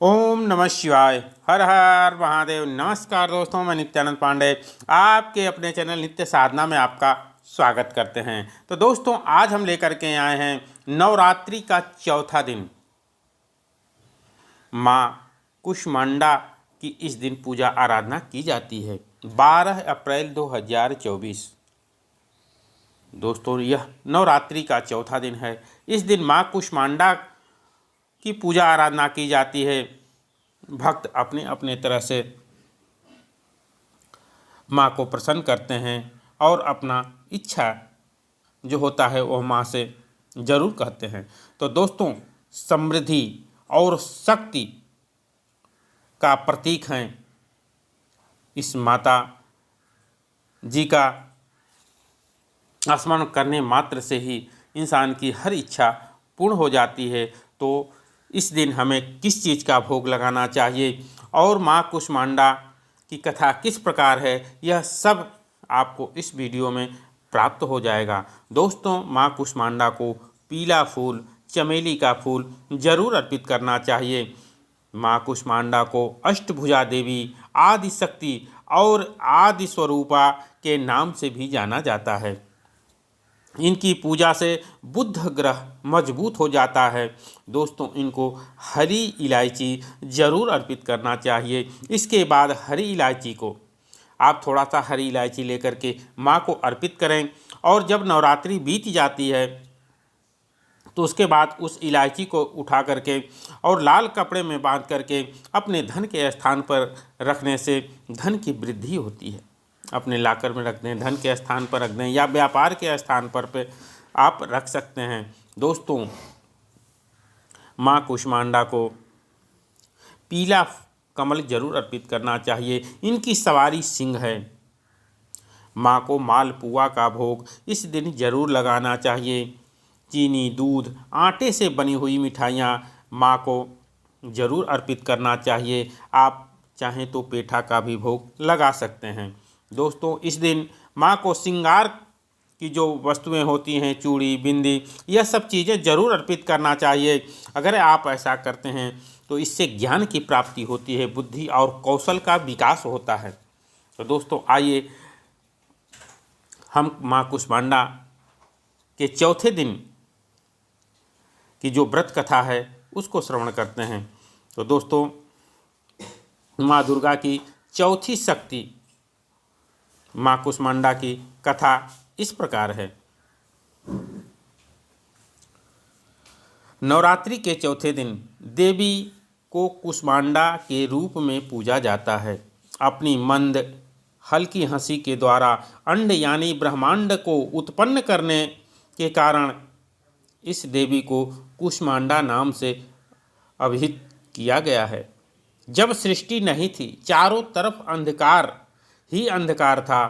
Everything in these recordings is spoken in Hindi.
ओम नमः शिवाय। हर हर महादेव। नमस्कार दोस्तों, मैं नित्यानंद पांडे आपके अपने चैनल नित्य साधना में आपका स्वागत करते हैं। तो दोस्तों, आज हम लेकर के आए हैं नवरात्रि का चौथा दिन। माँ कुष्मांडा की इस दिन पूजा आराधना की जाती है। 12 अप्रैल 2024। दोस्तों, यह नवरात्रि का चौथा दिन है। इस दिन माँ कुष्मांडा की पूजा आराधना की जाती है। भक्त अपने अपने तरह से माँ को प्रसन्न करते हैं और अपना इच्छा जो होता है वह माँ से जरूर कहते हैं। तो दोस्तों, समृद्धि और शक्ति का प्रतीक हैं इस माता जी का स्मरण करने मात्र से ही इंसान की हर इच्छा पूर्ण हो जाती है। तो इस दिन हमें किस चीज़ का भोग लगाना चाहिए और माँ कुष्मांडा की कथा किस प्रकार है, यह सब आपको इस वीडियो में प्राप्त हो जाएगा। दोस्तों, माँ कुष्मांडा को पीला फूल, चमेली का फूल जरूर अर्पित करना चाहिए। माँ कुष्मांडा को अष्टभुजा देवी, आदि शक्ति और आदि स्वरूपा के नाम से भी जाना जाता है। इनकी पूजा से बुध ग्रह मजबूत हो जाता है। दोस्तों, इनको हरी इलायची ज़रूर अर्पित करना चाहिए। इसके बाद हरी इलायची को आप थोड़ा सा हरी इलायची लेकर के माँ को अर्पित करें और जब नवरात्रि बीत जाती है तो उसके बाद उस इलायची को उठा करके और लाल कपड़े में बांध करके अपने धन के स्थान पर रखने से धन की वृद्धि होती है। अपने लाकर में रख दें, धन के स्थान पर रख दें या व्यापार के स्थान पर पे आप रख सकते हैं। दोस्तों, माँ कुष्मांडा को पीला कमल जरूर अर्पित करना चाहिए। इनकी सवारी सिंह है। माँ को मालपुआ का भोग इस दिन जरूर लगाना चाहिए। चीनी, दूध, आटे से बनी हुई मिठाइयाँ माँ को जरूर अर्पित करना चाहिए। आप चाहें तो पेठा का भी भोग लगा सकते हैं। दोस्तों, इस दिन माँ को श्रृंगार की जो वस्तुएं होती हैं, चूड़ी, बिंदी, यह सब चीज़ें जरूर अर्पित करना चाहिए। अगर आप ऐसा करते हैं तो इससे ज्ञान की प्राप्ति होती है, बुद्धि और कौशल का विकास होता है। तो दोस्तों, आइए हम माँ कुष्मांडा के चौथे दिन की जो व्रत कथा है उसको श्रवण करते हैं। तो दोस्तों, माँ दुर्गा की चौथी शक्ति माँ कुष्मांडा की कथा इस प्रकार है। नवरात्रि के चौथे दिन देवी को कुष्मांडा के रूप में पूजा जाता है। अपनी मंद हल्की हंसी के द्वारा अंड यानी ब्रह्मांड को उत्पन्न करने के कारण इस देवी को कुष्मांडा नाम से अभिहित किया गया है। जब सृष्टि नहीं थी, चारों तरफ अंधकार ही अंधकार था,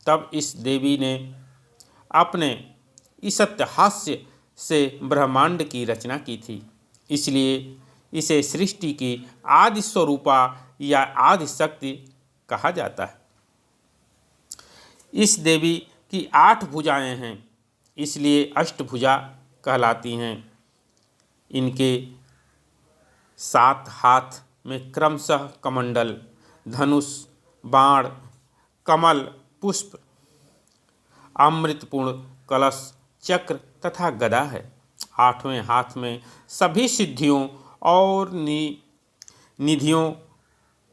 तब इस देवी ने अपने ईसत हास्य से ब्रह्मांड की रचना की थी। इसलिए इसे सृष्टि की आदि स्वरूपा या आदि शक्ति कहा जाता है। इस देवी की 8 भुजाएं हैं, इसलिए अष्टभुजा कहलाती हैं। इनके 7 हाथ में क्रमशः कमंडल, धनुष, बाण, कमल, पुष्प, अमृतपूर्ण कलश, चक्र तथा गदा है। 8वें हाथ में सभी सिद्धियों और निधियों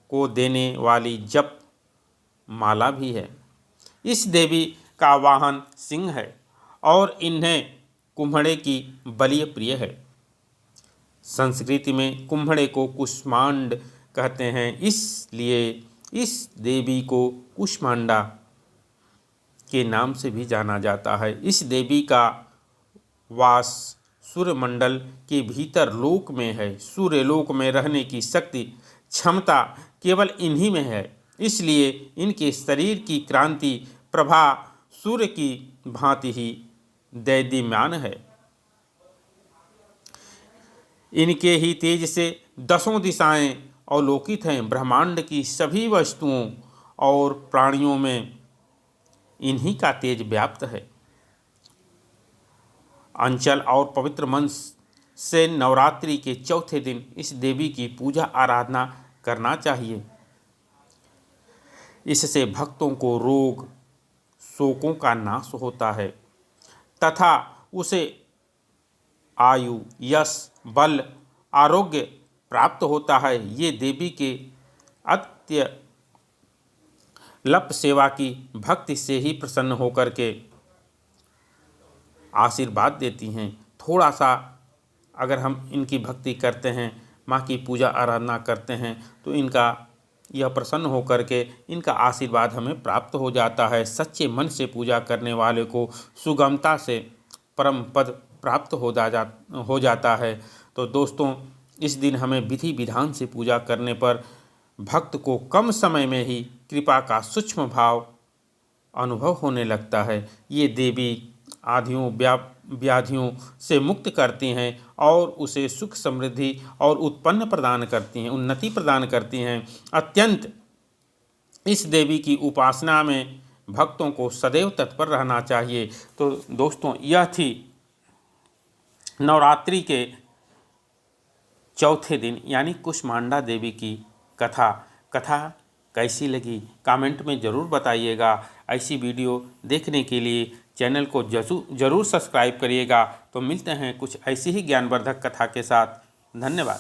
को देने वाली जप माला भी है। इस देवी का वाहन सिंह है और इन्हें कुम्हड़े की बलि प्रिय है। संस्कृति में कुम्हड़े को कुष्मांड कहते हैं, इसलिए इस देवी को कुष्मांडा के नाम से भी जाना जाता है। इस देवी का वास सूर्यमंडल के भीतर लोक में है। सूर्यलोक में रहने की शक्ति क्षमता केवल इन्हीं में है, इसलिए इनके शरीर की क्रांति प्रभा सूर्य की भांति ही दैदीम्यमान है। इनके ही तेज से 10 दिशाएं अवलोकित हैं। ब्रह्मांड की सभी वस्तुओं और प्राणियों में इन्हीं का तेज व्याप्त है। अंचल और पवित्र मन से नवरात्रि के चौथे दिन इस देवी की पूजा आराधना करना चाहिए। इससे भक्तों को रोग शोकों का नाश होता है तथा उसे आयु, यश, बल, आरोग्य प्राप्त होता है। ये देवी के अत्यल्प सेवा की भक्ति से ही प्रसन्न होकर के आशीर्वाद देती हैं। थोड़ा सा अगर हम इनकी भक्ति करते हैं, माँ की पूजा आराधना करते हैं, तो इनका यह प्रसन्न होकर के इनका आशीर्वाद हमें प्राप्त हो जाता है। सच्चे मन से पूजा करने वाले को सुगमता से परम पद प्राप्त हो जाता है। तो दोस्तों, इस दिन हमें विधि विधान से पूजा करने पर भक्त को कम समय में ही कृपा का सूक्ष्म भाव अनुभव होने लगता है। ये देवी आधियों व्याधियों से मुक्त करती हैं और उसे सुख, समृद्धि और उन्नति प्रदान करती हैं। अत्यंत इस देवी की उपासना में भक्तों को सदैव तत्पर रहना चाहिए। तो दोस्तों, यह थी नवरात्रि के चौथे दिन यानी कुष्मांडा देवी की कथा कैसी लगी कमेंट में ज़रूर बताइएगा। ऐसी वीडियो देखने के लिए चैनल को ज़रूर सब्सक्राइब करिएगा। तो मिलते हैं कुछ ऐसी ही ज्ञानवर्धक कथा के साथ। धन्यवाद।